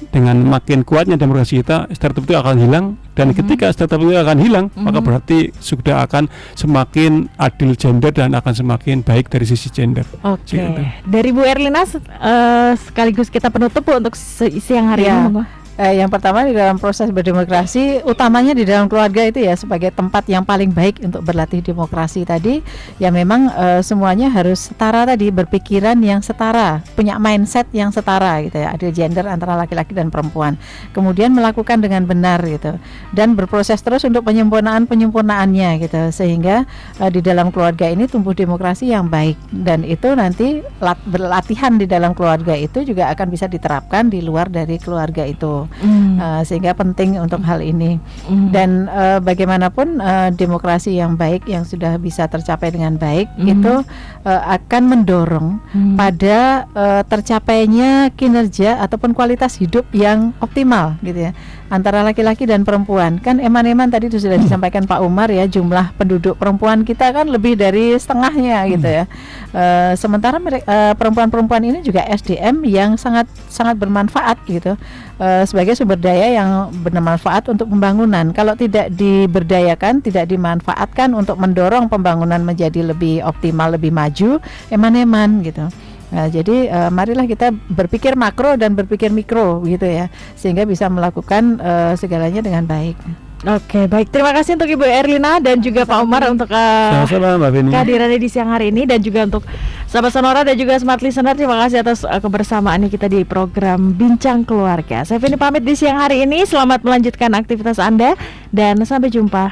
dengan makin kuatnya demokrasi kita, stereotip itu akan hilang, dan ketika stereotip itu akan hilang, maka berarti sudah akan semakin adil gender dan akan semakin baik dari sisi gender. Oke. Dari Bu Erlina sekaligus kita penutup Bu untuk siang hari ini. Yang pertama di dalam proses berdemokrasi, utamanya di dalam keluarga itu ya sebagai tempat yang paling baik untuk berlatih demokrasi tadi, ya memang semuanya harus setara tadi, berpikiran yang setara, punya mindset yang setara gitu ya, adil gender antara laki-laki dan perempuan. Kemudian melakukan dengan benar gitu, dan berproses terus untuk penyempurnaannya gitu, sehingga di dalam keluarga ini tumbuh demokrasi yang baik, dan itu nanti berlatihan di dalam keluarga itu juga akan bisa diterapkan di luar dari keluarga itu. gitu. Sehingga penting untuk hal ini. Dan bagaimanapun demokrasi yang baik yang sudah bisa tercapai dengan baik itu akan mendorong pada tercapainya kinerja ataupun kualitas hidup yang optimal gitu ya antara laki-laki dan perempuan. Kan eman-eman tadi sudah disampaikan Pak Umar ya, jumlah penduduk perempuan kita kan lebih dari setengahnya gitu ya. Sementara perempuan-perempuan ini juga SDM yang sangat bermanfaat gitu, sebagai sumber daya yang bermanfaat untuk pembangunan. Kalau tidak diberdayakan, tidak dimanfaatkan untuk mendorong pembangunan menjadi lebih optimal, lebih maju, eman-eman gitu. Nah, jadi marilah kita berpikir makro dan berpikir mikro gitu ya, sehingga bisa melakukan segalanya dengan baik. Oke, baik. Terima kasih untuk Ibu Erlina dan juga Pak Umar untuk kehadirannya di siang hari ini, dan juga untuk sahabat Sonora dan juga Smart Listener, terima kasih atas kebersamaannya kita di program Bincang Keluarga. Saya Vini pamit di siang hari ini. Selamat melanjutkan aktivitas Anda dan sampai jumpa.